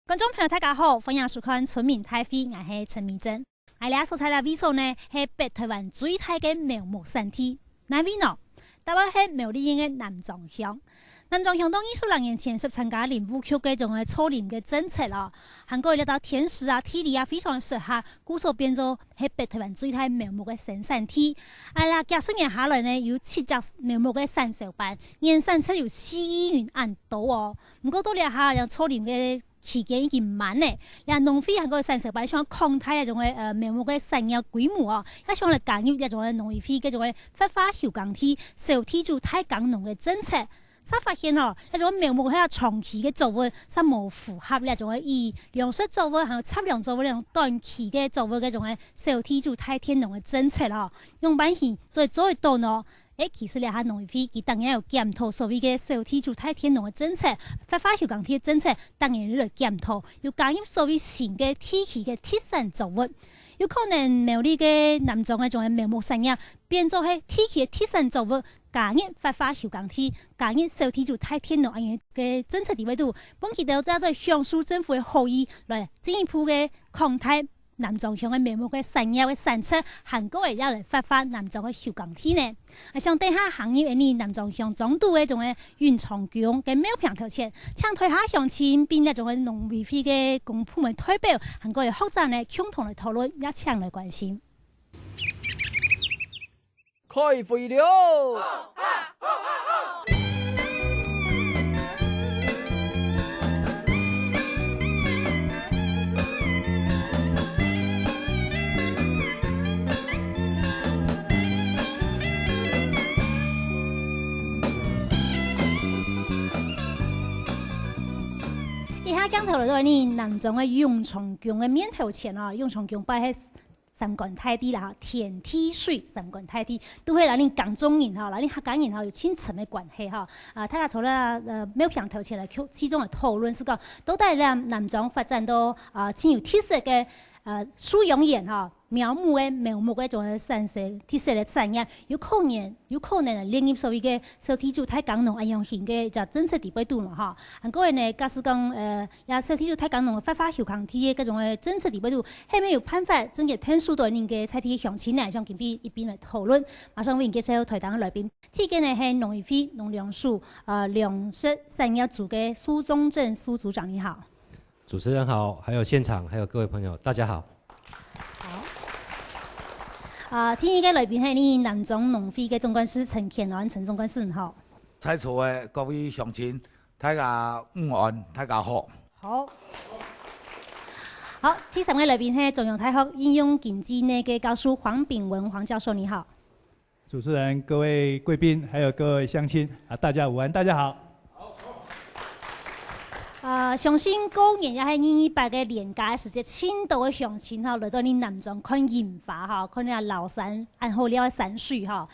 观众朋友大家好，欢迎收看《村民大会》，我是陈明珍。我俩所在的位所呢，是北台湾最大的苗木山体。哪位呢？台湾是苗栗县的南庄乡。南庄乡当20多年前是参加林务局嘅种嘅草林嘅政策咯，韩国咧到天时啊、地理啊非常的适合，故所变做係北台湾最大苗木嘅生产體。啦，幾十年下來呢，有7隻苗木嘅產銷班，年產出有4億元按多哦。唔過到咧下，讓草林嘅期間已經慢咧，連農會韓國產銷班想擴大一種嘅苗木嘅產業規模哦，也想嚟加入一種嘅農業會嘅種嘅發花休耕體、小體做太耕農嘅政策。才發現哦，一種苗木係長期嘅作物，係冇符合呢種嘅以糧食作物還有測量作物呢種短期嘅作物嘅種嘅小體做太天農嘅政策咯。用版型所以做到呢，其實咧下農業會佢當然有檢討所謂嘅小體做太天農嘅政策、發花休耕體嘅政策，當然要嚟檢討，要加入所謂新嘅地區嘅特產作物。有可能苗栗嘅南莊嘅種嘅苗木產業變做係地區嘅特產作物。加入發花休耕體，加入小體做太天農安嘅政策地位度，本期都在向屬政府嘅好意來進一步嘅擴大南莊鄉嘅苗木嘅產業嘅產出，韓國嘅也嚟發花南莊嘅休耕體呢。像底下行業呢，南莊鄉總督嘅種嘅雲長強嘅苗平頭前，請台下鄉親並一種嘅農委會嘅公部門代表，韓國嘅學者呢共同嚟討論，也請嚟關心。開會了！以下講頭嚟到呢南莊嘅永長強嘅面頭前哦，永長強擺喺三觀太低啦，田梯水三觀太低，都會讓你講中人哈，讓你客家人哈有親情嘅關係哈。大家從啦苗平頭前嚟其中嘅討論是講，到底咧南莊發展到真有特色嘅蘇養園哈。苗木嘅種嘅產生，特色嘅產業，有可能連入所謂嘅小體做太耕農一樣型嘅就政策地位度咯哈。韓國人呢，假使講也小體做太耕農發花休耕體嘅嗰種嘅政策地位度，係咪有辦法整個聽數到人嘅採體鄉親呢？想見邊一邊嚟討論。馬上為介紹台東嘅來賓，第一個呢係農業會農糧署糧食產業組嘅蘇宗正蘇組長，你好。主持人好，還有現場，還有各位朋友，大家好。天意嘅裏邊係呢南莊農會嘅總幹事陳乾安，陳總幹事好。在座嘅各位鄉親，大家午安，大家好。好，第三位裏邊係中央大學應用經濟呢嘅教授黃炳文黃教授，你好。主持人、各位貴賓，還有各位鄉親，大家午安，大家好。相信過年也係228嘅年假時節，千多嘅鄉親哈來到你南莊看櫻花哈，看你老山安好了嘅山水哈。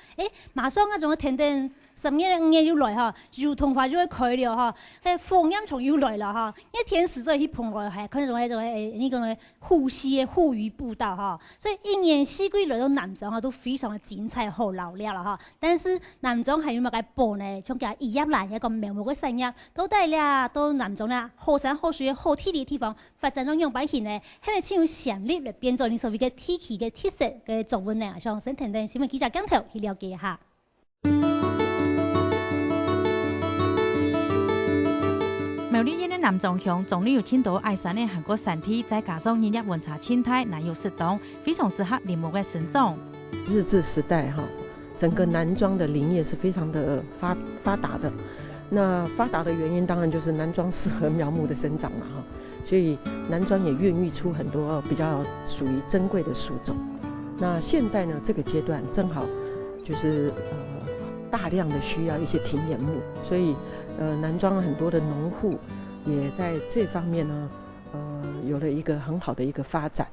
馬上嗰種嘅天燈10月5月又來哈，如桐花就會開了哈，楓葉蟲又來了哈。一天時再去碰落係看種呢個呼吸嘅護魚步道哈，所以一年四季來到南莊哈都非常嘅精彩好老了啦哈。但是南莊係有乜嘅寶呢？從佢一入嚟一個苗木嘅產業，到底咧到南莊咧好山好水好天嘅地方發展咗樣板型呢，係咪先有潛力嚟變做你所謂嘅地區嘅特色嘅作物呢？想先聽聽新聞記者鏡頭去了解一下。苗栗縣的南莊鄉總理有聽到愛山的韓國山體，再加上日日溫差青苔，南有適當，非常適合林木的生長。日治時代哈，整個南莊的林業是非常的發達的。那發達的原因當然就是南莊適合苗木的生長嘛哈，所以南莊也孕育出很多比較屬於珍貴的樹種。那現在呢，這個階段正好就是大量的需要一些庭園木，所以南莊很多的農戶也在這方面呢，有了一個很好的一個發展。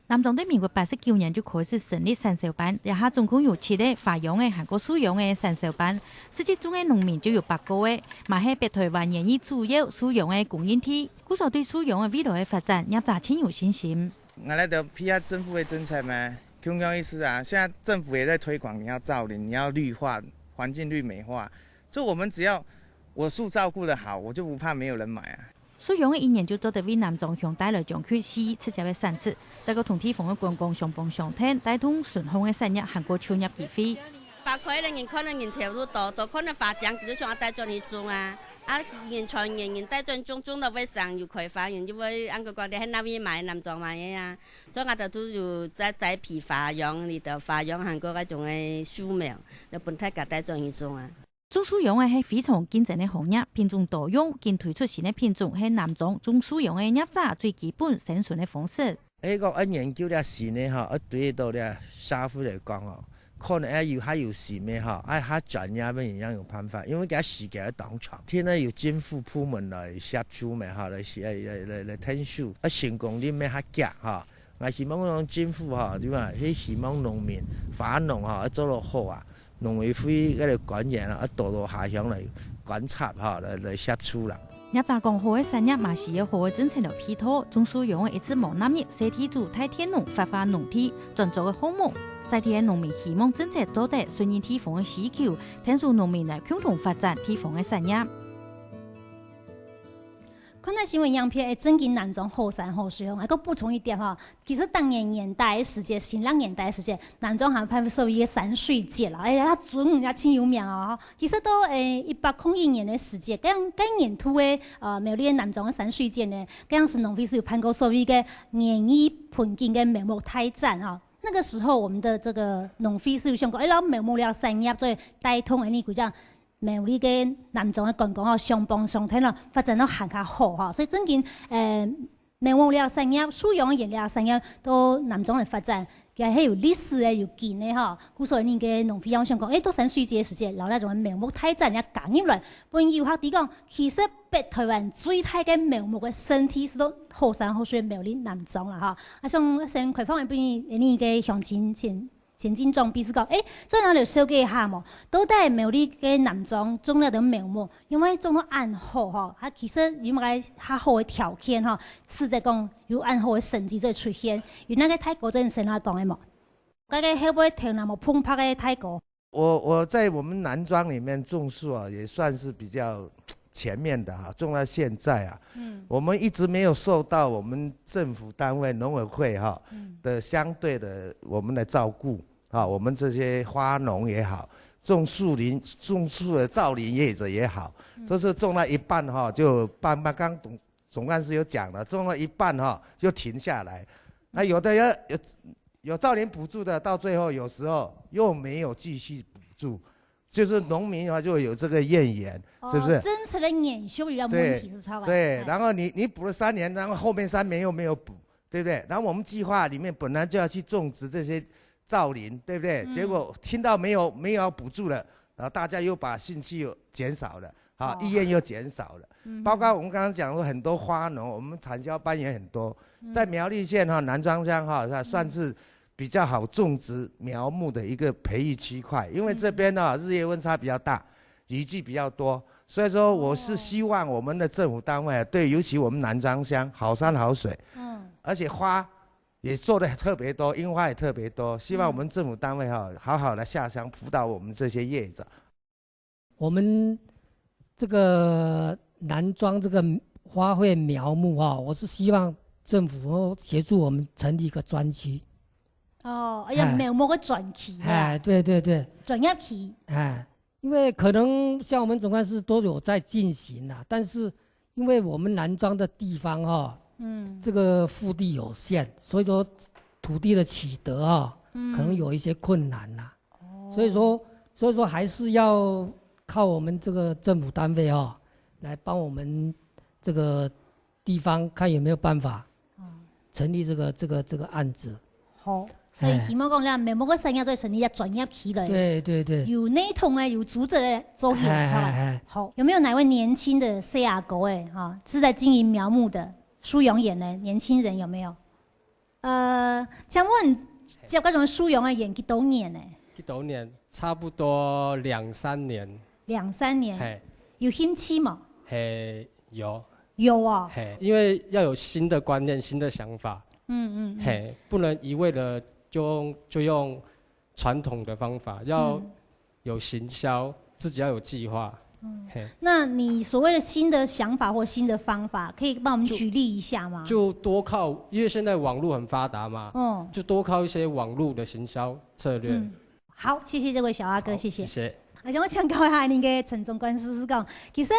南莊在民國89年就開始成立產銷班，一下總共有7個發養的韓國蘇養的產銷班，實際中的農民就有8個嘅，嘛係北台灣現役主要蘇養的供應體，故所對蘇養的未來的發展也大挺有信心。我來就批下政府的政策嘛，同樣意思啊，現在政府也在推廣，你要造林，你要綠化，環境綠美化，所以我們只要我樹照顧得好，我就不怕沒有人買啊。苏勇的一年就做得为南庄乡带来将区4亿7兆的产值，再个同地方的观光相帮相挺，带动顺丰的产业韩国出入機會。白開咧，可能人潮都多，可能發展就像帶進去種啊，人才人帶進種到會上又開發，因為按個講你喺那邊買南莊買嘢啊，所以我哋都要在批發養嚟到發養韓國嗰種嘅樹苗，就本體個帶進去種啊。種樹養係非常競爭的行業，品種多樣，兼推出新的品種係南莊種樹養嘅業者最基本生存的方式。一研究了新的哈，對到了社會嚟講哦，可能還有新的哈，還專業嘅一樣有辦法，因為佢時間當長，天呢有政府部門來協助咪哈，來聽數，成功率咪較強哈。我希望講政府哈，點啊？希望農民反農哈，做得好啊。農委會嗰啲官員啊，多下鄉嚟觀察嚇，嚟協助啦。業者講好嘅產業嘛是要好嘅政策嚟配套，種樹養嘅一次冇納入社體組太天農發發農地專做嘅項目，在地嘅農民希望政策多啲順應地方嘅需求，聽住農民嚟共同發展地方嘅產業。看到新聞樣片，真經南莊好山好水哦。還個補充一點哈，其實當年年代嘅時節，新浪年代嘅時節，南莊還派所謂嘅山水節啦，它準人家真有名哦。其實到1801年嘅時節，咁年度嘅苗栗南莊嘅山水節呢，咁是農會是有辦過所謂嘅園藝盆景嘅苗木大展哈。那個時候，我們的這個農會是有想過，老苗木了產業再帶動呢個叫苗栗嘅南莊嘅觀光哦，相幫相挺咯，發展到更加好哈。所以真見苗木了產業、樹養嘅原料產業到南莊嚟發展，其實係有歷史嘅、有見嘅哈。故所以呢嘅農會有想講，到山水節嘅時節，然後呢種苗木大展也講入來，本遊客啲講，其實北台灣最大嘅苗木嘅身體是到好山好水苗栗南莊啦哈。啊，像先開放一邊呢嘅鄉親前進種彼此講，最後就小記下嘛，到底苗栗嘅南莊種了啲苗木，因為種到暗好吼，其實有乜個較好嘅條件吼，使得講有暗好嘅成績再出現。原來個泰國最先來講嘅嘛，嗰個會不會聽那麼澎湃嘅泰國？我在我們南莊裡面種樹啊，也算是比較前面的哈，種到現在啊，我們一直沒有受到我們政府單位農委會哈的相對的我們的照顧啊，我們這些花農也好，種樹的造林業者也好，就是種到一半哈就剛總幹事有講了，種到一半哈就停下來，那有的有造林補助的，到最後有時候又沒有繼續補助。就是農民啊，就有這個怨言，是不是？政策的延續有問題是超對，然後你補了3年，然後後面3年又沒有補，對不對？然後我們計劃裡面本來就要去種植這些造林，對不對？結果聽到沒有要補助了，然後大家又把興趣又減少了，好，意願又減少了。包括我們剛剛講說很多花農，我們產銷班也很多，在苗栗縣哈南莊鄉哈算是比較好種植苗木的一個培育區塊，因為這邊呢日夜溫差比較大，雨季比較多，所以說我是希望我們的政府單位對，尤其我們南莊鄉好山好水，而且花也做得特別多，櫻花也特別多，希望我們政府單位哈好好的下鄉輔導我們這些業者。我們這個南莊這個花卉苗木哈，我是希望政府協助我們成立一個專區。苗木嘅專區。對對對。專業區。因為可能像我們總幹事都有在進行啦，但是因為我們南莊的地方哈，這個腹地有限，所以說土地的取得哈，可能有一些困難啦。所以說還是要靠我們這個政府單位哈，來幫我們這個地方看有沒有辦法成立這個案子。好。所以希望講咧，苗木嘅產業都成立一專業區嚟，對對對，有內統嘅，有組織嘅做起來。好，有沒有哪位年輕的 C R 狗哈，是在經營苗木的樹養園呢？年輕人有沒有？請問接嗰種樹養嘅園幾多年呢？幾多年？差不多2-3年。2-3年。有興趣嗎？有。有啊。因為要有新的觀念、新的想法。不能一味的就用傳統的方法，要有行銷，自己要有計劃。那你所谓的新的想法或新的方法，可以帮我们举例一下吗？就多靠，因为现在网络很发达嘛，就多靠一些网络的行销策略。好，谢谢这位小阿哥，谢谢。谢谢。而且我请教一下您嘅陈总管事讲，其实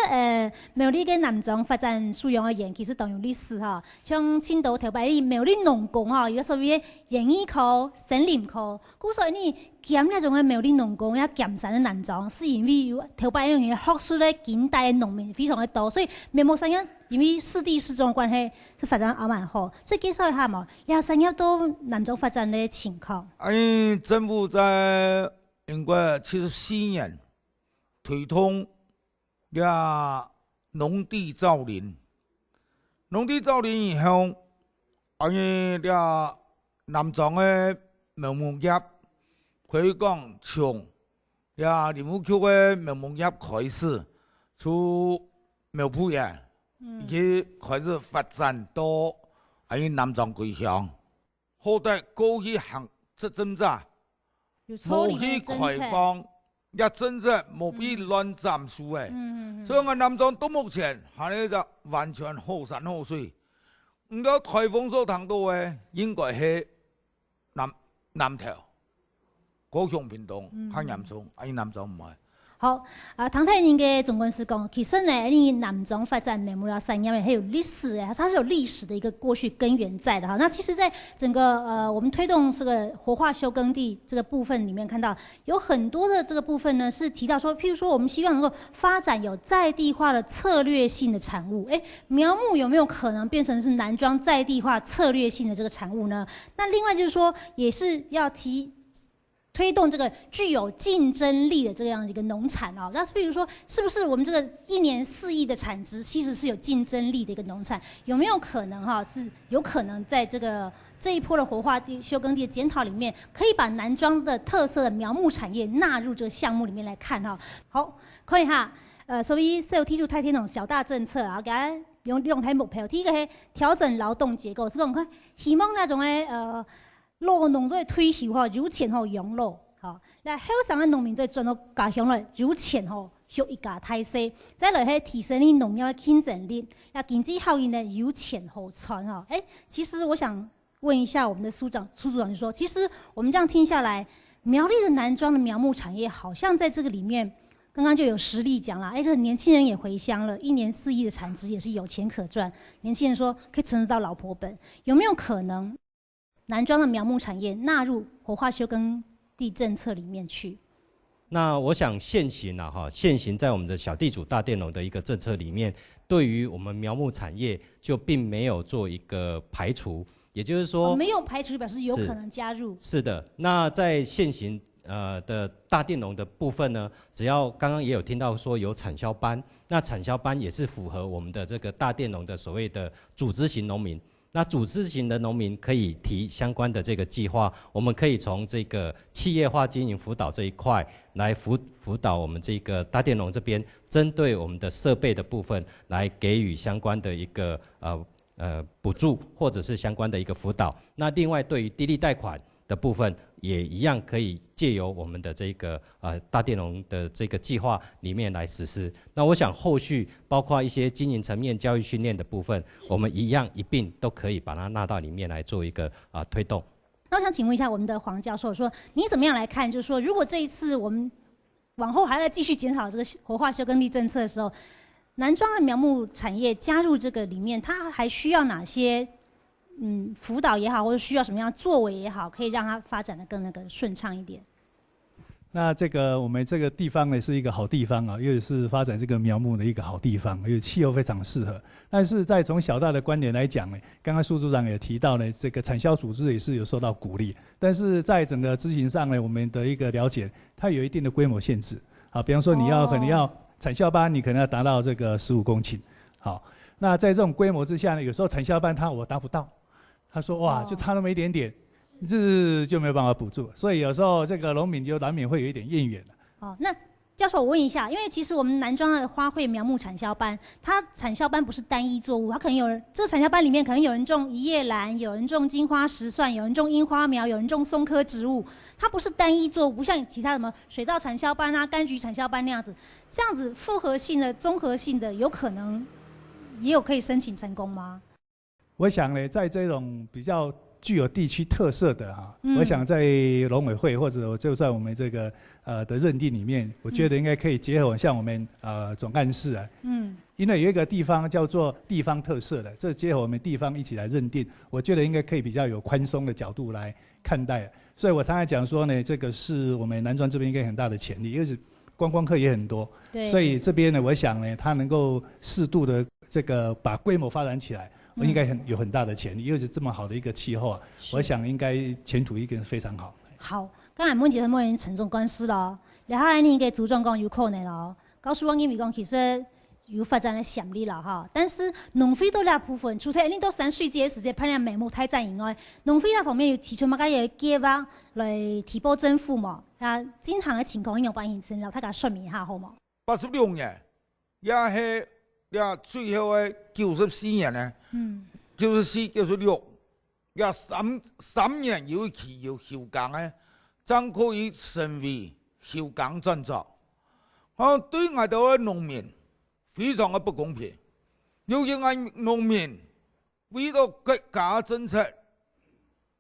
苗栗嘅南庄发展属用嘅园，其实都有历史哈。像青岛头摆哩苗栗农工哈，有所谓园艺科、森林科，故所以呢，减那种嘅苗栗农工也减散嘅南庄，是因为头摆样嘅学术咧近代嘅农民非常的多，所以苗木产业因为适地适种嘅关系，是发展也蛮好。所以介绍一下嘛，两产业都南庄发展的情况。政府在民国74年推动了农地造林，农地造林以后，了南庄的苗木业可以讲从了林务局的苗木业开始，从苗圃业，去开始发展到南庄归乡，后代过去行这政策。无去开放，也真正无必乱战术诶。所以我南庄到目前还咧就完全好山好水。唔过台风所谈到诶，应该是南投、高雄、屏东较严重，南庄唔系。好唐太您嘅总干事讲，其实呢，你南庄发展苗木料产业还有历史诶，它是有历史的一个过去根源在的哈。那其实，在整个我们推动这个活化休耕地这个部分里面，看到有很多的这个部分呢，是提到说，譬如说，我们希望能够发展有在地化的策略性的产物。苗木有没有可能变成是南庄在地化策略性的这个产物呢？那另外就是说，也是要推动这个具有竞争力的这样一个农产哦，那比如说，是不是我们这个1年4亿的产值，其实是有竞争力的一个农产？有没有可能哈，是有可能在这一波的活化地休耕地的检讨里面，可以把南庄的特色的苗木产业纳入这个项目里面来看哈？好，可以哈。所以是有提出太天那种小大政策啊，给它用台目标，第一个是调整劳动结构，是讲希望那种劳农在推行吼，由前吼养老，吼，来后生的农民在转到家乡来，由前吼学一家态势，再来是提升你农业的竞争力，那经济效益呢由前后传哈。其实我想问一下我们的苏组长，就说，其实我们这样听下来，苗栗的南庄的苗木产业好像在这个里面，刚刚就有实例讲了，这个年轻人也回乡了，1年4亿的产值也是有钱可赚，年轻人说可以存得到老婆本，有没有可能？南庄的苗木产业纳入活化休耕地政策里面去。那我想现行在我们的小地主大佃农的一个政策里面，对于我们苗木产业就并没有做一个排除，也就是说，没有排除表示有可能加入。是的，那在现行的大佃农的部分呢，只要刚刚也有听到说有产销班，那产销班也是符合我们的这个大佃农的所谓的组织型农民。那组织型的农民可以提相关的这个计划，我们可以从这个企业化经营辅导这一块来辅导我们这个大佃农这边，针对我们的设备的部分来给予相关的一个补助或者是相关的一个辅导。那另外对于低利贷款的部分，也一样可以借由我们的这个大佃农的这个计划里面来实施。那我想后续包括一些经营层面、教育训练的部分，我们一并都可以把它纳到里面来做一个推动。那我想请问一下我们的黄教授，说你怎么样来看？就是说，如果这一次我们往后还在继续检讨这个活化休耕地政策的时候，南庄的苗木产业加入这个里面，它还需要哪些？辅导也好，或者需要什么样的作为也好，可以让它发展的更顺畅一点。那我们这个地方呢是一个好地方啊，又是发展这个苗木的一个好地方，因为气候非常适合。但是在从小大的观点来讲呢，刚刚苏组长也提到呢，这个产销组织也是有受到鼓励，但是在整个执行上呢，我们的一个了解，它有一定的规模限制。好，比方说可能要产销班，你可能要达到这个15公顷。好，那在这种规模之下呢，有时候产销班我达不到。他说：“哇，就差那么一点点，这就没有办法补助，所以有时候这个农民就难免会有一点怨言了。”那教授，我问一下，因为其实我们南庄的花卉苗木产销班，它产销班不是单一作物，它可能有人这个产销班里面可能有人种一叶兰，有人种金花石蒜，有人种樱花苗，有人种松科植物，它不是单一作物，不像其他什么水稻产销班啊、柑橘产销班那样子，这样子复合性的、综合性的，有可能也有可以申请成功吗？我想呢，在这种比较具有地区特色的哈，我想在农委会或者就在我们这个的认定里面，我觉得应该可以结合像我们总干事啊，因为有一个地方叫做地方特色的，这结合我们地方一起来认定，我觉得应该可以比较有宽松的角度来看待。所以我常常讲说呢，这个是我们南庄这边应该很大的潜力，因为观光客也很多，所以这边呢，我想呢，它能够适度的这个把规模发展起来。应该有很大的潜力，又是这么好的一个气候啊，我想应该前途一定非常好。好，刚才问题是问陈总干事咯，然后呢，应该主张讲有可能咯，告诉我因为讲其实有发展的潜力了哈，但是农非都那部分，除了你到3岁节时间判了眉目太赞以外，农非那方面有提出乜嘢计划来提报政府嘛？啊，今行的情况有关系，先让大家说明一下好吗？86年，也是。最後嘅94年呢，94、96，也3年有一期要休耕呢，真可以成為休耕專責。對我哋嘅農民非常嘅不公平，尤其我農民為了國家政策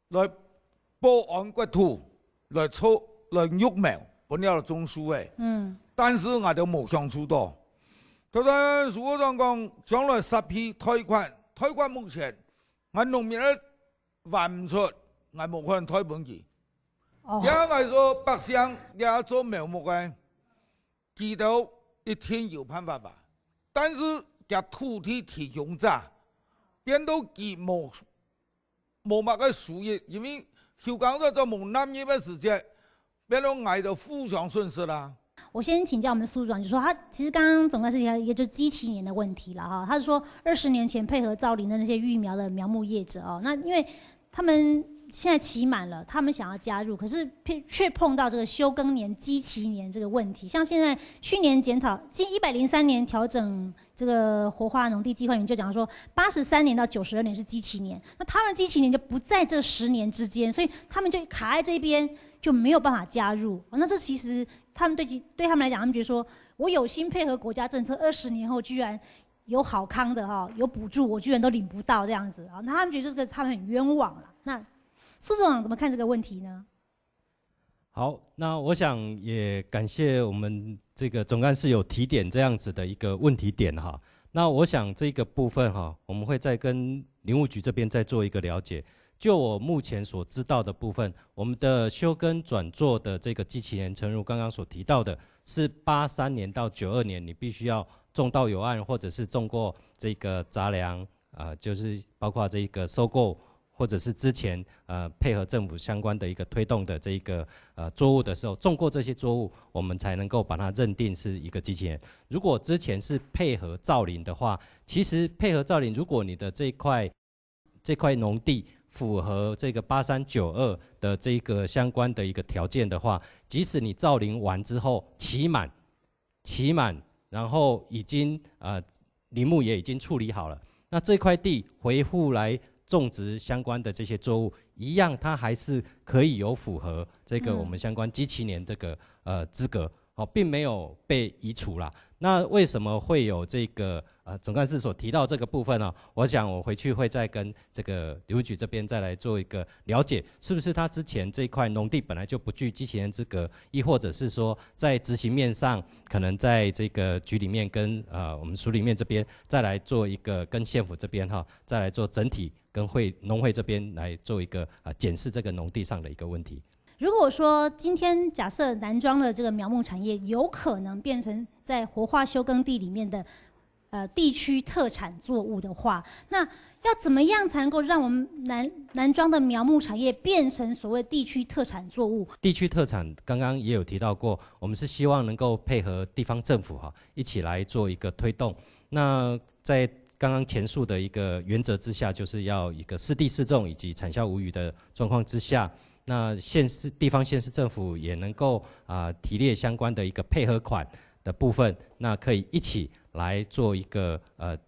來保安國土，來育苗，本來係種樹嘅，但是我哋冇享受到。就在如果講將來10批貸款目前我農民咧還唔出，我冇可能貸本佢。也係說百姓也做苗木嘅，知道一天有辦法，但是嘅土地提供者變到佢冇乜嘅收益，因為休耕咗就冇南業嘅時節，變到捱到互相損失啦。我先請教我們蘇總，就說他其實剛剛總幹事提到一個就是機器年的問題了哈。他是說20年前配合造林的那些育苗的苗木業者哦，那因為他們現在期滿了，他們想要加入，可是卻碰到這個休耕年、基期年這個問題。像現在去年檢討，近103年調整這個活化農地計劃裡面就講說，83年到92年是基期年，那他們基期年就不在這10年之間，所以他們就卡在這邊。就沒有辦法加入，那這其實他們對他們來講，他們覺得說我有心配合國家政策，20年後居然有好康的哈，有補助，我居然都領不到這樣子啊，那他們覺得這個他們很冤枉了。那蘇總長怎麼看這個問題呢？好，那我想也感謝我們這個總幹事有提點這樣子的一個問題點哈。那我想這個部分哈，我們會再跟林務局這邊再做一個了解。就我目前所知道的部分，我們的休耕轉作的這個基期年，誠如剛剛所提到的，是83年到92年，你必須要種稻有案，或者是種過這個雜糧，就是包括這個收購，或者是之前配合政府相關的一個推動的這個作物的時候，種過這些作物，我們才能夠把它認定是一個基期年。如果之前是配合造林的話，其實配合造林，如果你的這塊農地符合這個8392的這個相關的一個條件的話，即使你造林完之後期滿，然後已經林木也已經處理好了，那這塊地回復來種植相關的這些作物，一樣它還是可以有符合這個我們相關基期年這個資格，並沒有被移除啦。那為什麼會有這個總幹事所提到這個部分呢？我想我回去會再跟這個林務局這邊再來做一個了解，是不是他之前這塊農地本來就不具基期年資格，亦或者是說在執行面上，可能在這個局裡面跟我們署裡面這邊再來做一個跟縣府這邊哈，再來做整體跟農會這邊來做一個檢視這個農地上的一個問題。如果說今天假設南莊的這個苗木產業有可能變成在活化休耕地裡面的地區特產作物的話，那要怎麼樣才能夠讓我們南莊的苗木產業變成所謂地區特產作物？地區特產剛剛也有提到過，我們是希望能夠配合地方政府哈一起來做一個推動。那在剛剛前述的一個原則之下，就是要一個適地適種以及產銷無虞的狀況之下。那地方县市政府也能够提列相关的一个配合款的部分，那可以一起来做一个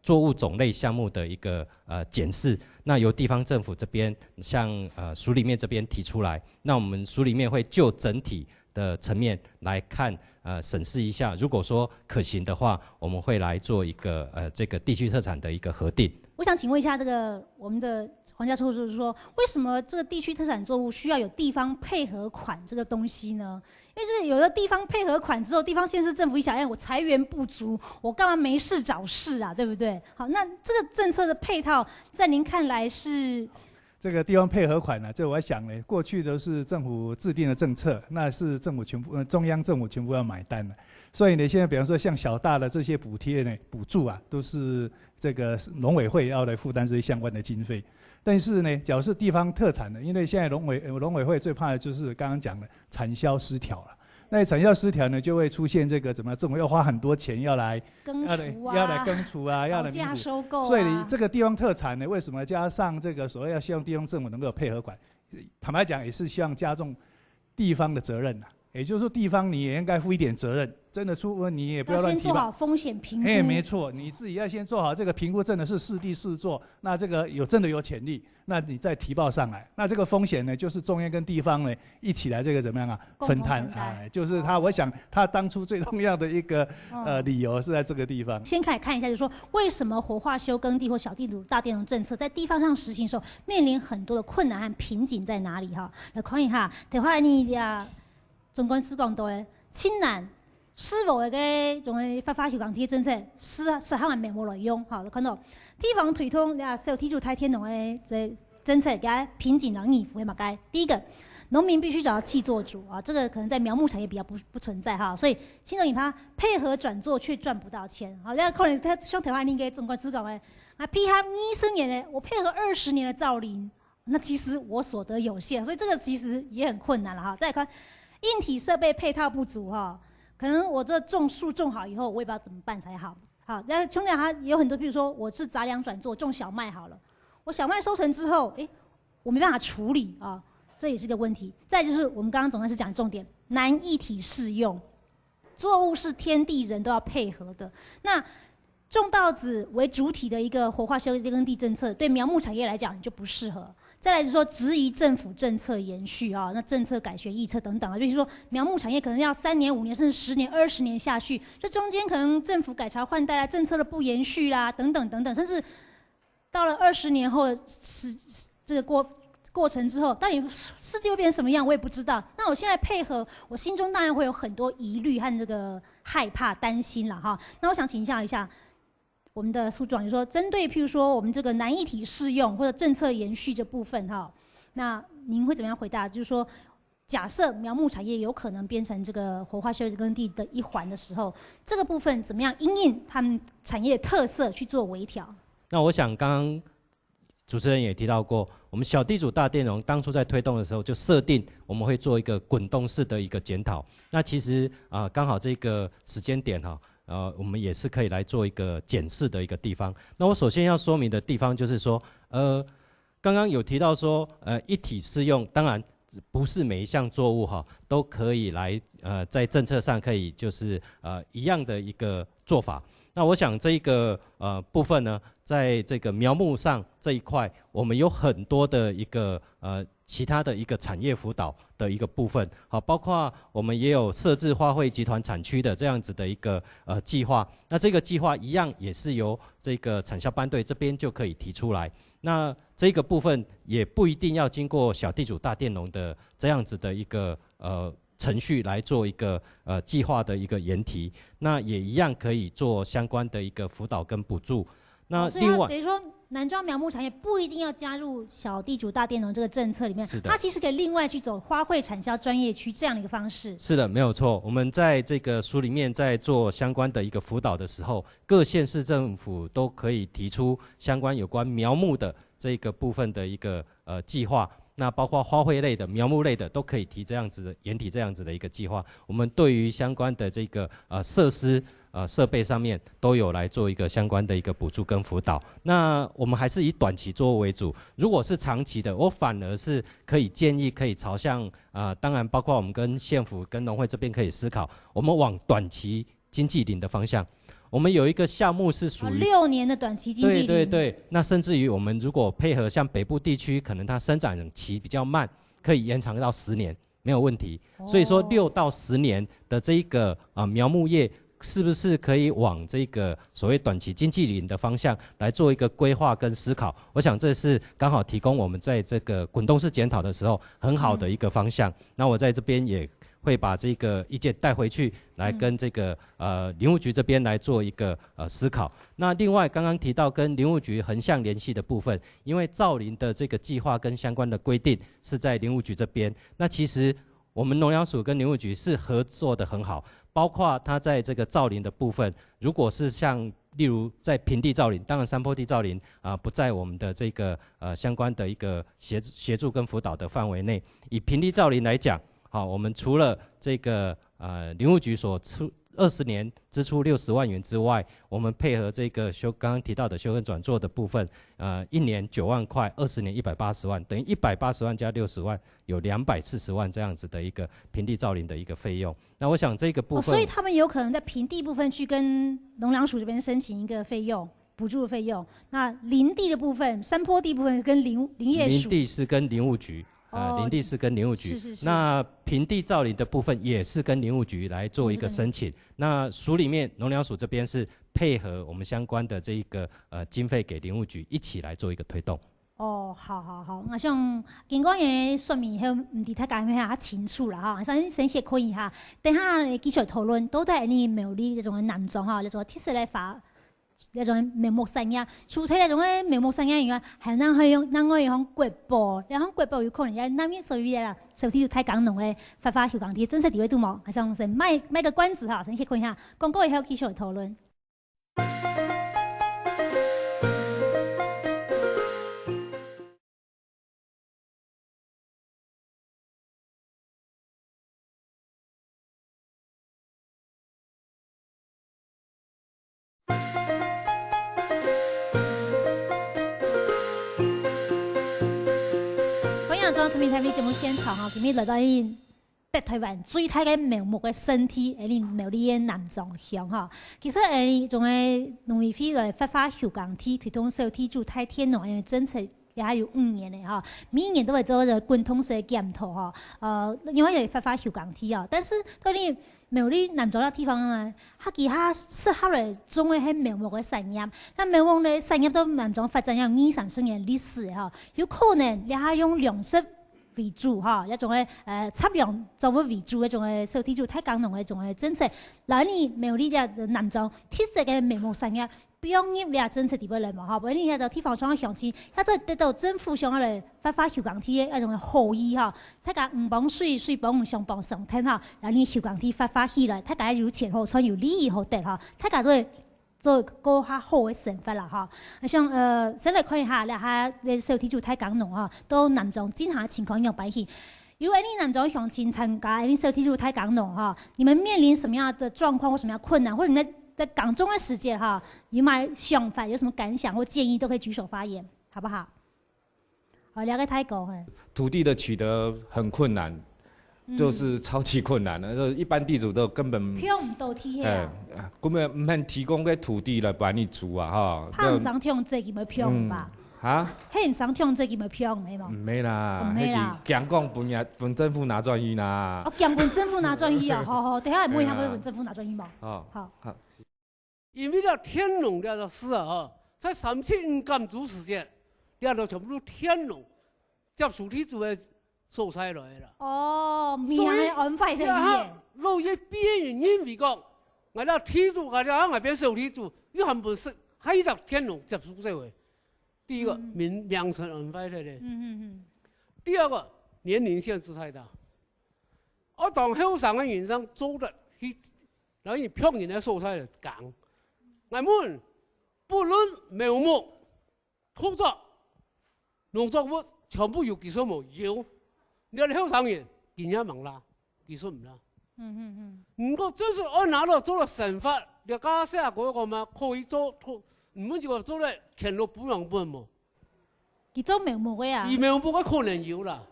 作物种类项目的一个检视。那由地方政府这边向署里面这边提出来，那我们署里面会就整体的层面来看，审视一下，如果说可行的话，我们会来做一个这个地区特产的一个核定。我想请问一下，我们的黄家处就是说，为什么这个地区特产作物需要有地方配合款这个东西呢？因为这个有了地方配合款之后，地方县市政府一想，我财源不足，我干嘛没事找事啊，对不对？好，那这个政策的配套，在您看来是？这个地方配合款呢，这我想呢，过去都是政府制定的政策，那是政府全部中央政府全部要买单的。所以呢，现在比方说像小大的这些补贴呢、补助啊，都是这个农委会要来负担这些相关的经费。但是呢，假如是地方特产的，因为现在农委会最怕的就是刚刚讲的产销失调了。那产销失调呢，就会出现这个怎么政府要花很多钱要来耕除啊，要来耕除啊，要来价收购啊。所以你这个地方特产呢，为什么加上这个所谓要希望地方政府能够有配合款？坦白讲，也是希望加重地方的责任呐。也就是说，地方你也应该负一点责任，真的出问你也不要乱提报。先做好风险评估。没错，你自己要先做好这个评估，真的是是地是做，那这个真的有潜力，那你再提报上来。那这个风险呢，就是中央跟地方呢一起来这个怎么样啊？分摊，就是我想他当初最重要的一个理由是在这个地方。先看一下，就是说为什么活化休耕地或小地主大佃农政策在地方上实行的时候，面临很多的困难和瓶颈在哪里哈？来看一下，等会你呀。总管施工队青南施务的个种个发休耕地政策10项面无内容，好，看到地方推动小地主大佃农的这政策，给瓶颈难以符合嘛？该第一个，农民必须找到契作主啊，这个可能在苗木产业比较不存在哈，所以青农他配合转做却赚不到钱，好，那可能他像台湾那个总管施工的批他20年呢，我配合20年的造林，那其实我所得有限，所以这个其实也很困难了哈。再来看。硬体设备配套不足哈，可能我这种树种好以后，我也不知道怎么办才好。好，那兄弟他有很多，比如说我是杂粮转做种小麦好了，我小麦收成之后，我没办法处理啊，这也是个问题。再就是我们刚刚总干事讲的重点，难一体适用，作物是天地人都要配合的。那种稻子为主体的一个活化休耕地政策，对苗木产业来讲就不适合。再来就是说，质疑政府政策延续啊，那政策改弦易辙等等啊，就是说苗木产业可能要3年、5年，甚至10年、20年下去，这中间可能政府改朝换代啦，政策的不延续啦，等等等等，甚至到了20年后这个过程之后，到底世界会变成什么样，我也不知道。那我现在配合，我心中当然会有很多疑虑和这个害怕、担心了哈。那我想请教一下。我们的苏长就说，针对譬如说我们这个难一体适用或者政策延续这部分哈，那您会怎么样回答？就是说，假设苗木产业有可能变成这个活化休耕地的一环的时候，这个部分怎么样因应他们产业特色去做微调？那我想刚刚主持人也提到过，我们小地主大佃农当初在推动的时候就设定我们会做一个滚动式的一个检讨。那其实刚好这个时间点哈。我们也是可以来做一个检视的一个地方。那我首先要说明的地方就是说，刚刚有提到说，一体适用，当然不是每一项作物哈都可以来在政策上可以就是一样的一个做法。那我想这一个部分呢，在这个苗木上这一块，我们有很多的一个其他的一个产业辅导的一个部分，好，包括我们也有设置花卉集团产区的这样子的一个计划。那这个计划一样也是由这个产销班队这边就可以提出来。那这个部分也不一定要经过小地主大佃农的这样子的一个程序来做一个计划的一个研提，那也一样可以做相关的一个辅导跟补助。那另外，等于说南庄苗木产业不一定要加入小地主大佃农这个政策里面，它其实可以另外去走花卉产销专业区这样的一个方式。是的，没有错。我们在这个书里面在做相关的一个辅导的时候，各县市政府都可以提出相关有关苗木的这个部分的一个计划。那包括花卉类的、苗木类的都可以提这样子的研提这样子的一个计划。我们对于相关的这个设施设备上面都有来做一个相关的一个补助跟辅导。那我们还是以短期作为主，如果是长期的，我反而是可以建议可以朝向当然包括我们跟县府跟农会这边可以思考，我们往短期经济林的方向。我们有一个项目是属于6年的短期经济林，对，那甚至于我们如果配合像北部地区，可能它生长期比较慢，可以延长到10年没有问题。所以说6到10年的这一个苗木业，是不是可以往这个所谓短期经济林的方向来做一个规划跟思考？我想这是刚好提供我们在这个滚动式检讨的时候很好的一个方向。那我在这边也会把这个意见带回去，来跟这个林务局这边来做一个思考。那另外刚刚提到跟林务局横向联系的部分，因为造林的这个计划跟相关的规定是在林务局这边，那其实我们农粮署跟林务局是合作的很好，包括它在这个造林的部分，如果是像例如在平地造林，当然山坡地造林不在我们的这个相关的一个协助跟辅导的范围内。以平地造林来讲，好，我们除了这个林务局所出20年支出60万元之外，我们配合这个刚刚提到的修耕转作的部分，1年9万块，20年180万，等于180万加60万，有240万这样子的一个平地造林的一个费用。那我想这个部分，所以他们有可能在平地部分去跟农粮署这边申请一个费用。补助的费用，那林地的部分、山坡地部分跟林业署，林地是跟林务局，林地是跟林务局，是。那平地造林的部分也是跟林务局来做一个申请。那署里面农粮署这边是配合我们相关的这一个经费给林务局一起来做一个推动。好，我想经过的说明后，唔知大家咩较清楚啦哈。我想先可以哈，等下继续讨论到底你苗栗这种南庄哈，这种特色来法。那种苗木产业，除睇那种嘅苗木产业以外，还能可以用国宝，然后国宝有可能也那边属于啦，首先就太港农嘅发发休港地，真实地位都冇，还想先卖个关子哈，先去看一下，广告以后继续讨论。村民台北节目现场哈，今日来到北台湾最大嘅苗木嘅身体，喺苗栗嘅南庄乡哈。其实仲係农委會來發發休耕地，推動小地主太天農嘅政策也係有5年嘅哈，每一年都會做個滾通式嘅檢討哈。因為係發發休耕地啊，但是對你苗栗南莊嘅地方啊，佢其他適合嚟種嘅係苗木嘅產業，但苗木嘅產業到南莊發展有20-30年歷史哈，有可能你係用糧食為主哈，一種嘅測量作為主一種嘅小地主太港農嘅一種嘅政策，嗱你苗栗嘅南莊特色嘅苗木產業，不用入嚟政策地位嚟嘛哈，不然你喺度地方上嘅鄉親，一再得到政府上嚟發休耕地嘅一種嘅好意哈，大家唔幫水幫上幫上聽哈，然後你休耕地發起來，大家有錢好賺，有利益好得哈，大家都會做個較好嘅生活啦哈。像先來看一下，下你小地主太港農哈，到南莊進行情況樣擺起。如果你南莊鄉親參加你小地主太港農哈，你們面臨什麼樣的狀況或什麼樣困難，或者你在港中嘅時間哈，有乜想法，有什麼感想或建議，都可以舉手發言，好不好？好，了解太講誒。土地的取得很困難。就是超級困難的，一般地主都根本票唔到天啊，根本唔肯提供個土地來幫你住啊，哈。怕唔上聽這個咪票吧？啊？嘿，唔上聽這個咪票沒嘛？唔係啦，強講本政府拿專業啦。哦，強本政府拿專業啊，好，等下唔會向本政府拿專業嘛？好。因為了天農了事啊，在37甘主時間，了都全部都天農接屬地主嘅。收晒落嚟啦！哦，面係安排嘅嘢。老一邊緣因為講，我哋地主，我哋喺外邊小地主，有很本事，還一隻天龍接觸這回。第一個名聲安排嚟嘅。第二個年齡限制太大。我當後生嘅人生做得去，然後漂人嘅收晒嚟講，我們不論苗木、土作、農作物，全部有技術冇有。你後生人見一問啦，技術唔啦。不过就是我拿了做了审法，你家下嗰個嘛可以做，唔滿就做咧，填落不能本嘛。佢做苗木嘅啊？而苗木嘅可能有啦，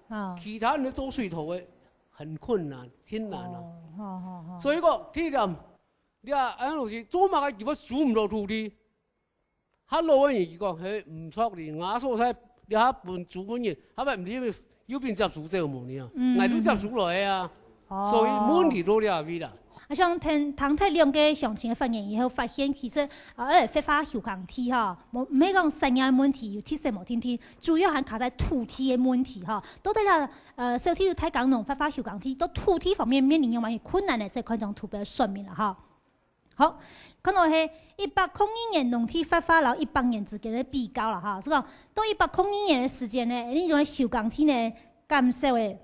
其他人做水土嘅很困難，天難啊。所以個體驗，你話安老師做乜嘅如果數唔到土地，哈老嘅人講係唔錯嘅，我所睇你下半主本人，係咪唔知要變執數這個模樣啊？我都執數來啊。所以問題都了位啦。像聽唐太亮嘅詳情嘅發言以後，發現其實發發休耕地哈，唔係講產業問題，有鐵石無天天，主要係卡在土地嘅問題哈。到底啦，小弟太港農發休耕地，到土地方面面臨嘅問題困難嘅，即係看種圖表說明啦哈。好，看到係1801年農地發然後100年之間嘅比較啦哈，所以講到1801年嘅時間呢，呢種休耕地呢減少嘅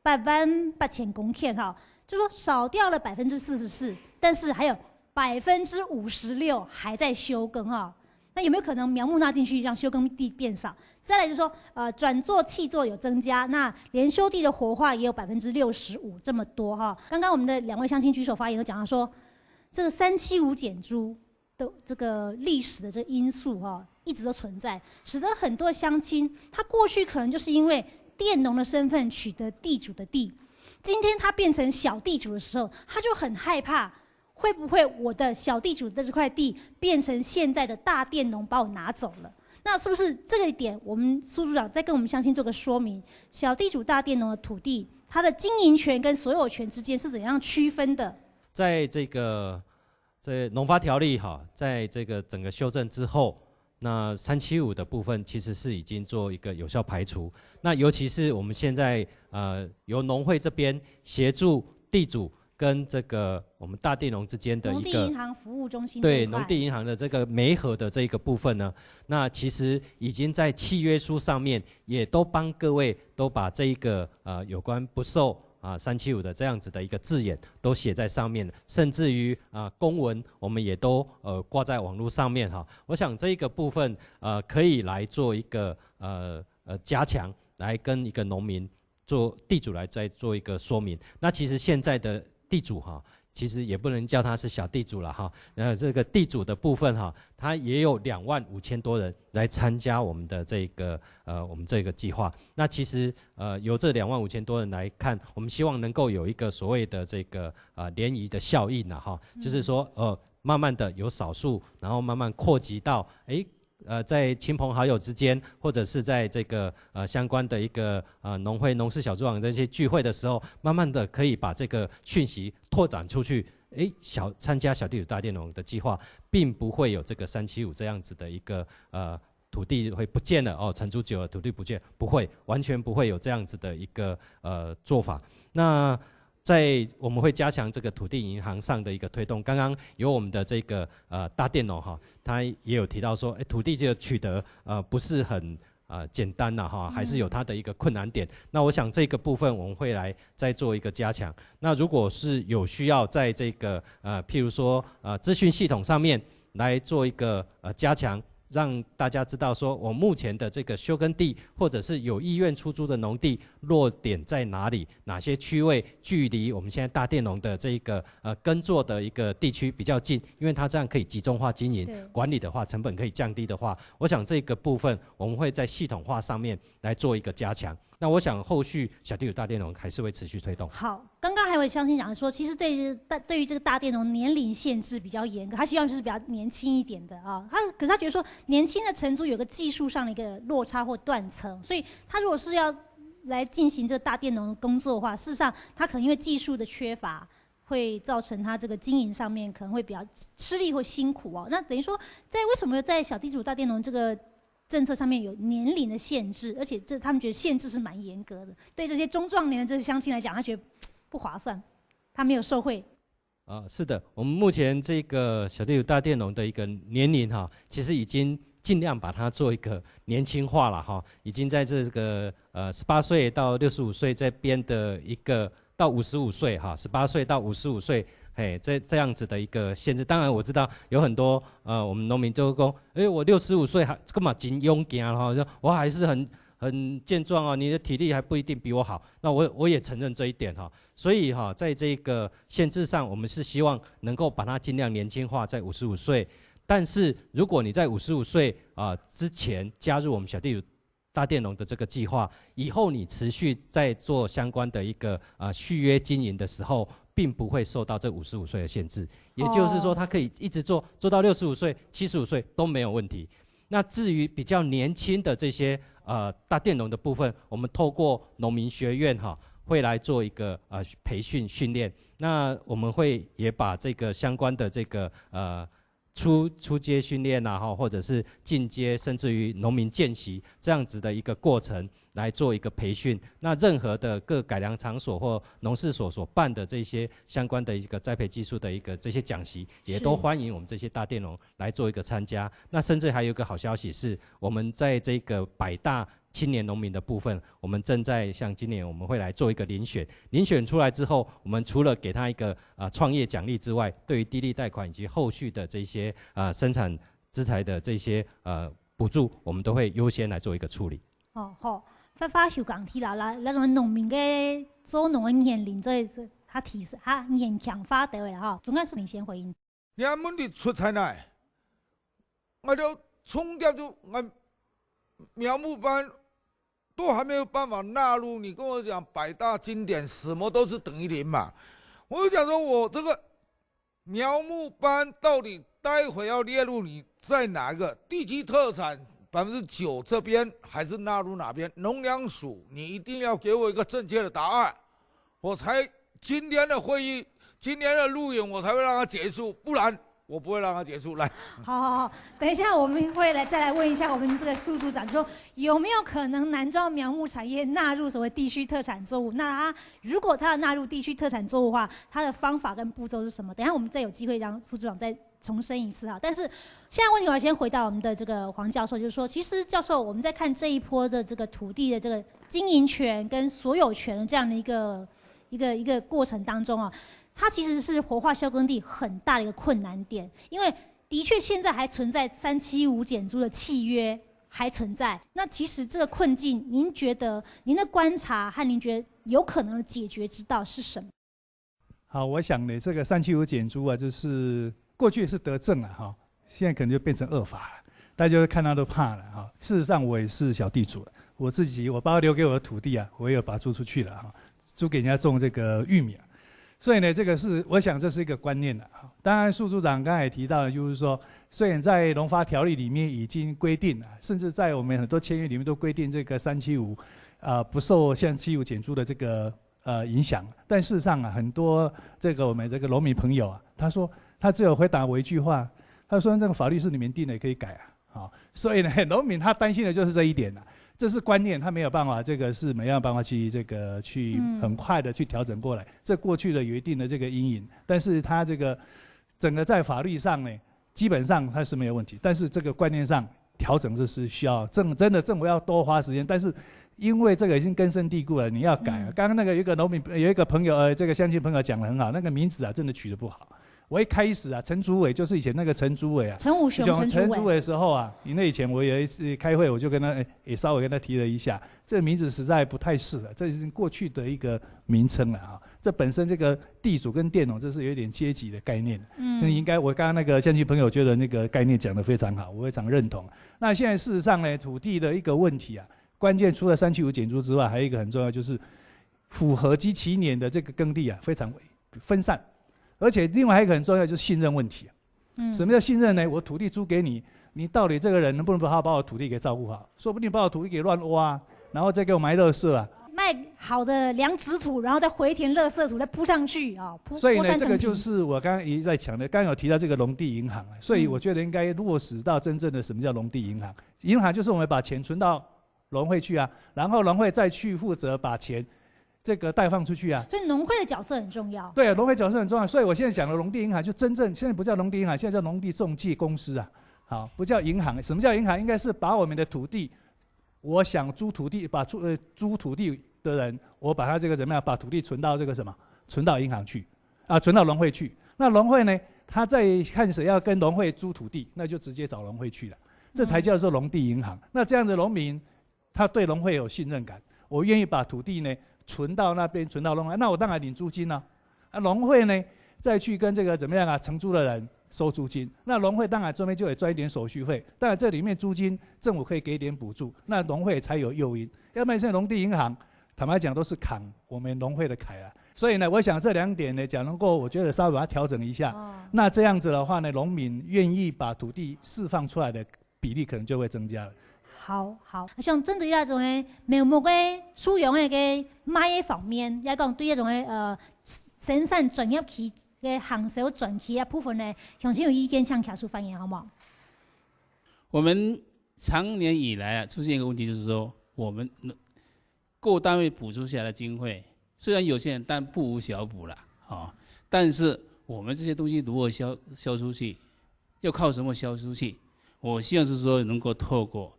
88000公頃哈。就說少掉了44%，但是還有56%還在休耕哈。那有沒有可能苗木納進去，讓休耕地變少？再來就是說，轉作棄作有增加，那連休地的活化也有65%這麼多哈。剛剛我們的兩位鄉親舉手發言都講到說，這個375減租的這個歷史的這個因素哈，一直都存在，使得很多鄉親他過去可能就是因為佃農的身份取得地主的地。今天他變成小地主的時候，他就很害怕，會不會我的小地主的這塊地變成現在的大佃農把我拿走了？那是不是這個一點，我們蘇組長再跟我們鄉親做個說明？小地主、大佃農的土地，它的經營權跟所有權之間是怎樣區分的？在這個農發條例哈，在這個整個修正之後。那375的部分其實是已經做一個有效排除，那尤其是我們現在由農會這邊協助地主跟這個我們大佃農之間的一個農地銀行服務中心對農地銀行的這個媒合的這個部分呢，那其實已經在契約書上面也都幫各位都把這一個有關不受375的這樣子的一個字眼都寫在上面，甚至於公文我們也都掛在網絡上面哈。我想這個部分可以來做一個加強，來跟一個農民做地主來再做一個說明。那其實現在的地主哈，其實也不能叫他是小地主了哈。這個地主的部分哈，他也有25000多人來參加我們的這個我們這個計劃。那其實由這25000多人來看，我們希望能夠有一個所謂的這個聯誼的效應呢哈，就是說慢慢的有少數，然後慢慢擴及到在親朋好友之間，或者是在這個相關的一個農會、農事小組長這些聚會的時候，慢慢的可以把這個訊息拓展出去。參加小地主大佃農的計劃，並不會有這個375這樣子的一個土地會不見了哦，承租久了土地不見，不會，完全不會有這樣子的一個做法。那我們會加強這個土地銀行上的一個推動。剛剛有我們的這個大佃農哈，他也有提到說，土地這個取得不是很簡單啦哈，還是有它的一個困難點。那我想這個部分我們會來再做一個加強。那如果是有需要在這個譬如說資訊系統上面來做一個加強，讓大家知道說我目前的這個休耕地或者是有意願出租的農地落點在哪裡，哪些區位距離我們現在大佃農的這個耕作的一個地區比較近，因為它這樣可以集中化經營，管理的話成本可以降低的話，我想這個部分我們會在系統化上面來做一個加強。那我想後續小地主大佃農還是會持續推動。好，剛剛還有鄉親講說，其實對於這個大佃農年齡限制比較嚴格，他希望就是比較年輕一點的啊。可是他覺得說年輕的承租有個技術上的一個落差或斷層，所以他如果是要來進行這個大佃農工作的話，事實上他可能因為技術的缺乏，會造成他這個經營上面可能會比較吃力或辛苦哦。那等於說，為什麼在小地主大佃農這個政策上面有年齡的限制，而且他們覺得限制是蠻嚴格的，對這些中壯年的這些鄉親來講，他覺得不划算，他沒有受惠。是的，我們目前這個小地主大佃農的一個年齡哈，其實已經盡量把它做一個年輕化了哈，已經在這個18歲到65歲這邊的一個到55歲哈，18歲到55歲。這樣子的一個限制，當然我知道有很多我們農民就說，我65歲還幹嘛真勇敢哈，我還是很健壮啊，你的体力还不一定比我好。那我也承认这一点哈。所以哈，在这个限制上，我们是希望能够把它尽量年轻化，在55岁。但是如果你在55岁之前加入我们小地主大佃农的这个计划，以后你持续在做相关的一个续约经营的时候，并不会受到这55岁的限制。也就是说，它可以一直做到65岁、75岁都没有问题。那至于比较年轻的这些大佃农的部分，我们透过农民学院会来做一个培训训练。那我们会也把这个相关的这个初阶训练或者是进阶，甚至于农民见习这样子的一个过程来做一个培训。那任何的各改良场所或农事所所办的这些相关的一个栽培技术的一个这些讲习，也都欢迎我们这些大佃农来做一个参加。那甚至还有一个好消息是，我们在这个100大青年农民的部分，我们正在像今年我们会来做一个遴选，遴选出来之后，我们除了给他一个创业奖励之外，对于低利贷款以及后续的这些生产资材的这些补助，我们都会优先来做一个处理。好，发就讲起啦，那种农民嘅做农的年龄，这他提示他年强发达的哈，总该是你先回应。你按问题出在哪？我就冲掉就俺苗木班都还没有办法纳入。你跟我讲100大经典什么都是等于0嘛？我就讲说我这个苗木班到底待会要列入你在哪个地区特产9%这边，还是纳入哪边？农粮署你一定要给我一个正确的答案，我才今天的会议、今天的录影我才会让它结束，不然我不会让它结束。来，好，等一下我们会再来问一下我们这个苏组长，说有没有可能南庄苗木产业纳入所谓地区特产作物？那如果他要纳入地区特产作物的话，他的方法跟步骤是什么？等一下我们再有机会让苏组长再重申一次哈。但是现在问题我要先回到我们的这个黄教授，就是说，其实教授我们在看这一波的这个土地的这个经营权跟所有权的这样的一个过程当中啊。它其实是活化休耕地很大的一个困难点，因为的确现在还存在375减租的契约还存在。那其实这个困境，您觉得您的观察和您觉得有可能的解决之道是什么？好，我想呢，这个375减租啊，就是过去是德政了哈，现在可能就变成恶法了，大家就看到都怕了哈。事实上，我也是小地主了，我爸爸留给我的土地啊，我也有把它租出去了哈，租给人家种这个玉米。所以呢，这个是我想这是一个观念的。当然，苏组长刚才也提到的，就是说，虽然在农发条例里面已经规定了，甚至在我们很多签约里面都规定这个375，不受像375减租的这个影响，但事实上啊，很多这个我们这个农民朋友啊，他说他只有回答我一句话，他说这个法律是你们定的，也可以改啊。好，所以呢，农民他担心的就是这一点啊。这是观念，他没有办法，这个是没有办法去很快的去调整过来。这过去的有一定的这个阴影，但是他这个整个在法律上呢，基本上它是没有问题。但是这个观念上调整，这是需要真的政府要多花时间。但是因为这个已经根深蒂固了，你要改。刚刚那个有一个农民有一个朋友这个乡亲朋友讲得很好，那个名字啊真的取得不好。我一开始啊，陈竹伟就是以前那个陈竹伟啊，陈武雄，陈竹伟的时候啊，因为以前我有一次开会，我就跟他也稍微跟他提了一下，这个名字实在不太适合，这是过去的一个名称了啊。这本身这个地主跟佃农，这是有点阶级的概念。那应该我刚刚那个乡亲朋友觉得那个概念讲得非常好，我非常认同。那现在事实上呢，土地的一个问题啊，关键除了375减租之外，还有一个很重要，就是符合基期年的这个耕地啊，非常分散。而且另外还有一个很重要，就是信任问题。什么叫信任呢？我土地租给你，你到底这个人能不能好好把我土地给照顾好？说不定把我土地给乱挖，然后再给我埋垃圾啊。卖好的良质土，然后再回填垃圾土，再铺上去啊。所以呢，这个就是我刚刚一直在讲的，刚刚有提到这个农地银行，所以我觉得应该落实到真正的什么叫农地银行。银行就是我们把钱存到农会去啊，然后农会再去负责把钱这个贷放出去啊，所以农会的角色很重要。对啊，农会角色很重要。所以我现在讲的农地银行，就真正现在不叫农地银行，现在叫农地中介公司啊。好，不叫银行。什么叫银行？应该是把我们的土地，我想租土地，把租土地的人，我把他这个怎么样，把土地存到这个什么，存到银行去，啊，存到农会去。那农会呢，他在看谁要跟农会租土地，那就直接找农会去了，这才叫做农地银行。那这样的农民，他对农会有信任感，我愿意把土地呢存到那边，存到农会，那我当然领租金啊。农会呢再去跟这个怎么样啊承租的人收租金，那农会当然这边就得赚一点手续费，当然这里面租金政府可以给一点补助，那农会才有诱因。要不然现在农地银行坦白讲都是扛我们农会的凯啊。所以呢，我想这2点呢，假如我觉得稍微把它调整一下，那这样子的话呢，农民愿意把土地释放出来的比例可能就会增加了。好，像针对那种的苗木的使用的买的方面，也讲对那种的生产专业期的行销转期啊部分呢，乡亲有意见请提出发言好吗？我们长年以来啊，出现一个问题，就是说我们各单位补助下来的经费虽然有限，但不无小补了啊。但是我们这些东西如何销出去，要靠什么销出去？我希望是说能够透过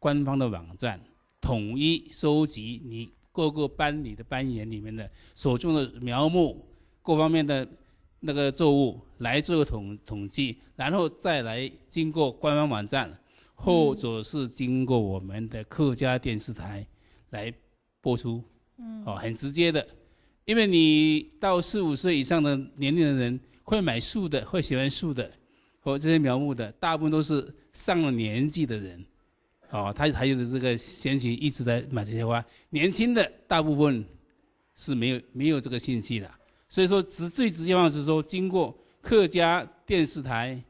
官方的网站统一收集你各个班里的班员里面的所种的苗木各方面的那个作物来做统计，然后再来经过官方网站，或者是经过我们的客家电视台来播出。很直接的，因为你到4、5岁以上的年龄的人，会买树的，会喜欢树的，和这些苗木的，大部分都是上了年纪的人，他还有这个闲情一直在买这些花。年轻的大部分是没有这个兴趣的，所以说最直接方式是说，经过客家电视台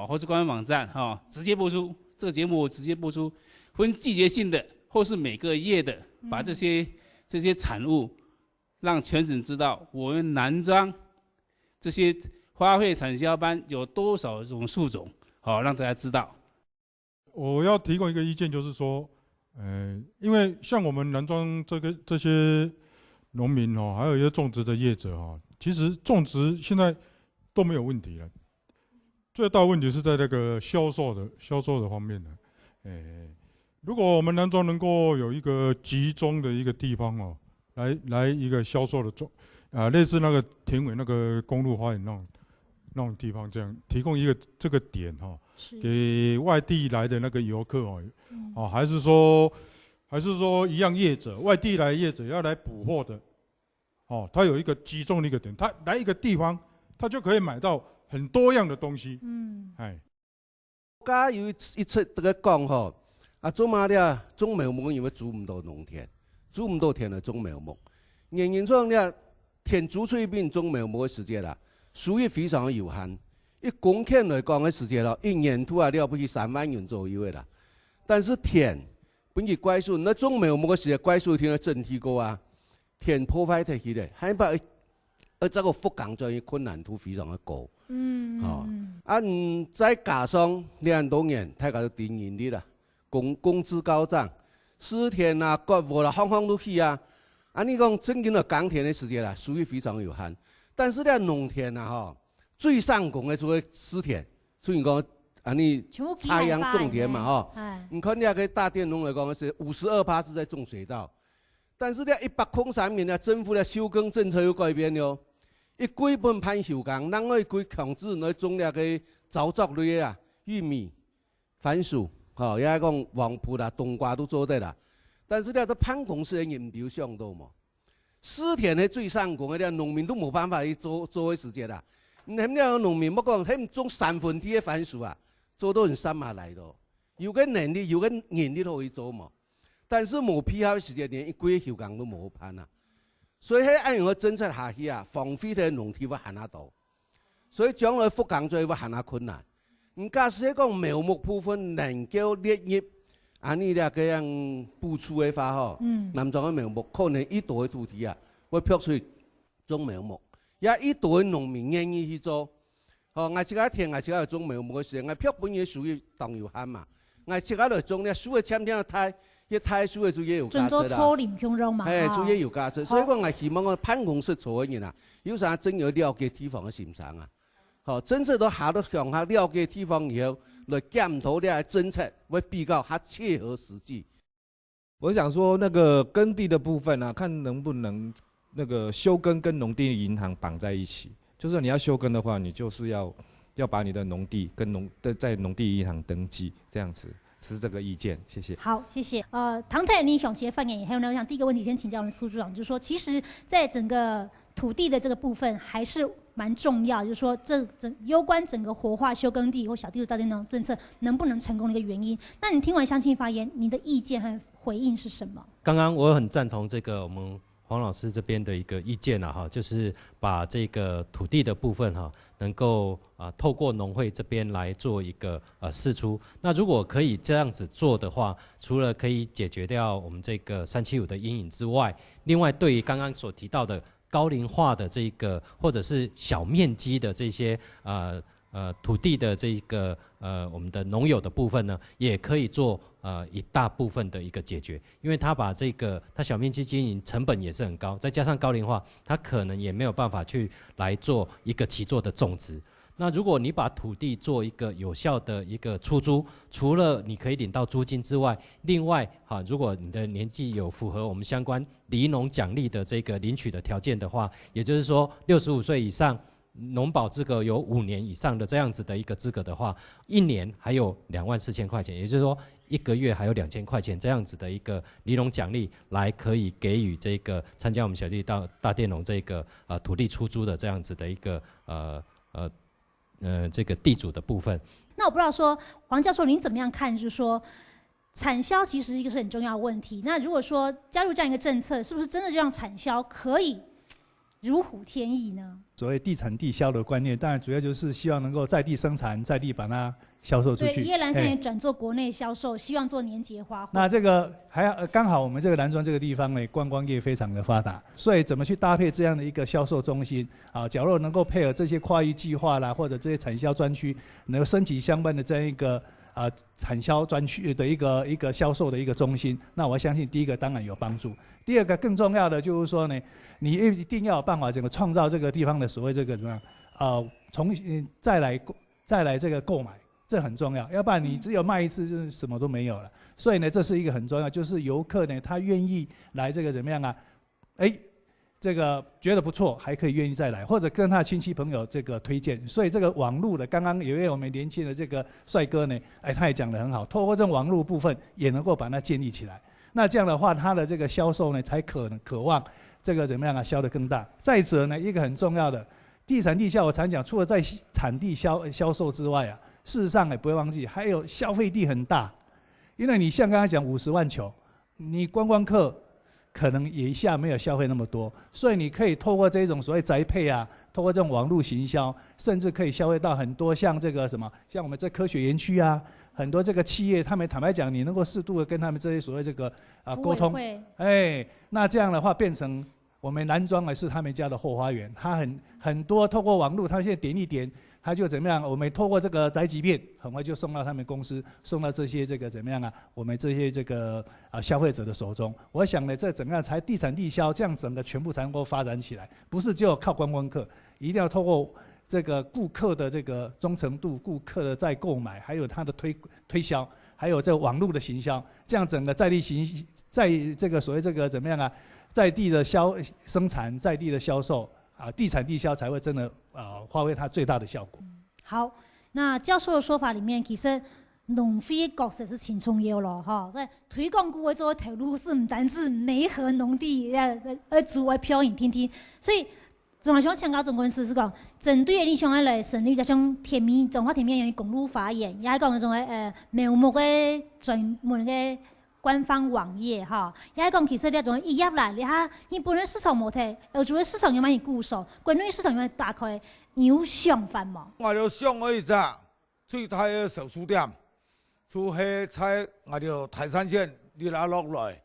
或是官方网站直接播出这个节目，直接播出，分季节性的或是每个月的，把这些产物让全省知道，我们南庄这些花卉产销班有多少种树种，让大家知道。我要提供一个意见，就是说，因为像我们南庄这些农民还有一些种植的业者其实种植现在都没有问题了，最大的问题是在那个销售的方面的。如果我们南庄能够有一个集中的一个地方来一个销售的类似那个田尾那个公路花园那种地方，这样提供一个这个点给外地来的那个游客还是说一样业者外地来的业者要来补货的他有一个集中的一个点，他来一个地方，他就可以买到很多样的东西。家有一出这个讲做嘛了，种苗木因为租唔到农田，租唔到田来种苗木。年年创了田租出边种苗木的时间啦，收益非常有限。一公顷来讲的时间咯，一年都了不起3万元左右的啦。但是田本去怪数，那种苗木的时间怪数田的整体高啊，田破坏太起来，还把这个复工作的困难度非常的高。再加上2多年，大家都低盈利啦。工资高涨，私田啊、割沃啦，行行都去啊。你讲正经的耕田的时间啦，收益非常有限。但是咧农田啊，最上工的做私田，所以讲插秧种田嘛，你看那个大佃农来讲是52%是在种水稻，但是咧103年咧，政府咧休耕政策有改变了，一规本判休耕，人可以规强制来种那个稻作类啊，玉米、番薯。也讲黄埔啦、冬瓜都做得啦，但是咧，都判公司的人流上多嘛。私田的最上工的农民都冇办法去做的时间啦。你们那个农民，我讲，他们种3分之一的番薯啊，做到很3码来的，有个能力、有个人力可以做嘛。但是冇批好的时间，连一规休工都冇判啊。所以喺按样个政策下去啊，荒废的农地会很啊多，所以将来复工作会很啊困难。假使讲苗木部分能够列入你那个样补助的话南庄的苗木可能一大的土地啊，会辟出去种苗木，也一大的农民愿意去做。我自家田，我自家种苗木的时候，我标本也属于当有限嘛。我自家来种咧，树的前天胎，一胎树的就也有价值啦。初林胸肉嘛，就也有价值。所以讲，我希望我判公司做的人啊，有啥真要了解地方的心肠啊。政策都下到上下了解地方以后，来检讨这政策，会比较还切合实际。我想说，那个耕地的部分啊，看能不能那个休耕跟农地银行绑在一起。就是你要休耕的话，你就是要把你的农地跟在农地银行登记，这样子是这个意见，谢谢。好，谢谢。唐太，你想先发言，还有呢，我想第一个问题先请教我们苏组长，就是说，其实在整个土地的这个部分还是蛮重要，就是说攸关整个活化休耕地或小地主大电农政策能不能成功的一个原因。那你听完相亲发言，你的意见和回应是什么？刚刚我很赞同这个我们黄老师这边的一个意见哈，就是把这个土地的部分哈，能够透过农会这边来做一个释出。那如果可以这样子做的话，除了可以解决掉我们这个375的阴影之外，另外对于刚刚所提到的高龄化的这个或者是小面积的这些土地的这个我们的农友的部分呢，也可以做一大部分的一个解决，因为它把它小面积经营成本也是很高，再加上高龄化，它可能也没有办法去来做一个期作的种植。那如果你把土地做一个有效的一个出租，除了你可以领到租金之外，另外如果你的年纪有符合我们相关离农奖励的这个领取的条件的话，也就是说65岁以上，农保资格有5年以上的这样子的一个资格的话，1年还有24000块钱，也就是说1个月还有2000块钱这样子的一个离农奖励，来可以给予这个参加我们小地大佃农这个土地出租的这样子的一个这个地主的部分。那我不知道说黄教授您怎么样看，就是说产销其实是一个很重要的问题。那如果说加入这样一个政策，是不是真的就让产销可以如虎添翼呢？所谓地产地销的观念，当然主要就是希望能够在地生产，在地把它销售出去。对，叶蓝山也转做国内销售，希望做年节花卉。那这个还要刚好我们这个南庄这个地方呢，观光业非常的发达，所以怎么去搭配这样的一个销售中心啊？假如能够配合这些跨域计划啦，或者这些产销专区，能够升级相关的这样一个产销专区的一个销售的一个中心，那我相信第一个当然有帮助。第二个更重要的就是说呢，你一定要有办法整个创造这个地方的所谓这个怎么样再来这个购买，这很重要，要不然你只有卖一次就是什么都没有了。所以呢，这是一个很重要，就是游客呢他愿意来这个怎么样啊？这个觉得不错，还可以愿意再来，或者跟他的亲戚朋友这个推荐。所以这个网络的，刚刚有一位我们年轻的这个帅哥呢，他也讲得很好，透过这种网络部分也能够把它建立起来。那这样的话，他的这个销售呢，才渴望这个怎么样啊，销得更大。再者呢，一个很重要的地产地销，我常讲，除了在产地销售之外啊，事实上也不会忘记，还有消费地很大。因为你像刚才讲50万球，你观光客可能也一下没有消费那么多，所以你可以透过这种所谓宅配啊，透过这种网络行销，甚至可以消费到很多像这个什么，像我们这科学园区啊，很多这个企业，他们坦白讲，你能够适度的跟他们这些所谓这个沟通，那这样的话变成我们南庄是他们家的后花园，他很多透过网络，他现在点一点。他就怎么样？我们透过这个宅急便，很快就送到他们公司，送到这些这个怎么样啊？我们这些这个消费者的手中。我想呢，这整个才地产地销，这样整个全部才能够发展起来，不是只有靠观光客，一定要透过这个顾客的这个忠诚度、顾客的再购买，还有他的推销，还有这个网络的行销，这样整个在这个所谓这个怎么样啊？在地的生产，在地的销售。地产地销才会真的发挥它最大的效果。好，那教授的说法里面，其实农会角色是挺重要咯，哈。在推广顾会做投入是唔单止媒合农地做为表演听听，所以仲想请教总公司是讲，针对你想来成立这种中华田面公路法言，也系讲那种苗木嘅专门嘅。官方网页哈，也讲其实呢种一业啦，你本身市场冇睇，又做市场有乜嘢固守，国内市场有乜打开，你有想法冇？我就想我一只最大嘅手术店，就係在我哋台山县你拉落來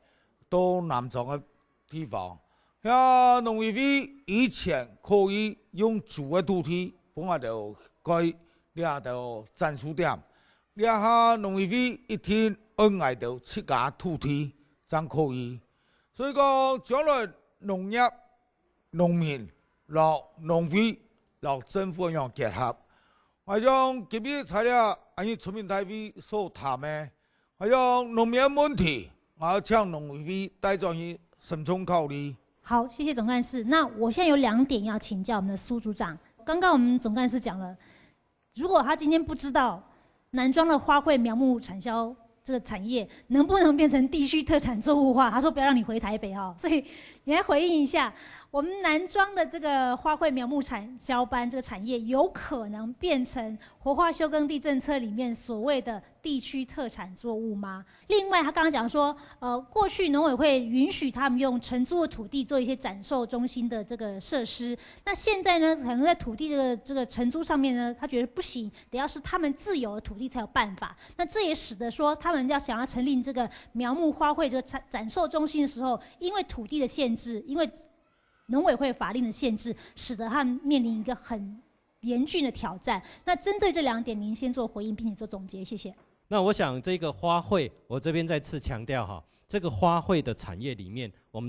到南莊嘅地方，農委會以前可以用住嘅土地，幫我哋蓋呢度展示店，呢下農委會一天。挨到7家土地，真可以。所以講將來農業、農民、農會、政府樣結合，我將今日材料按全民大會所談的，我將農業問題，我要請農委會帶咗去慎重考慮。好，謝謝總幹事。那我現在有2點要請教我們的蘇組長。剛剛我們總幹事講了，如果他今天不知道南莊的花卉苗木產銷这个产业能不能变成地区特产作物化？他说不要让你回台北所以你来回应一下，我们南庄的这个花卉苗木产销班这个产业有可能变成活化休耕地政策里面所谓的地区特产作物吗？另外，他刚刚讲说，过去农委会允许他们用承租的土地做一些展售中心的这个设施，那现在呢，可能在土地这个承租上面呢，他觉得不行，得要是他们自有的土地才有办法。那这也使得说，他们想要成立这个苗木花卉这个展售中心的时候，因为土地的限制，因为农委会法令的限制，使得他们面临一个很严峻的挑战。那针对这2点，您先做回应，并且做总结，谢谢。那我想这个花卉，我这边再次强调这个花卉的产业里面，我们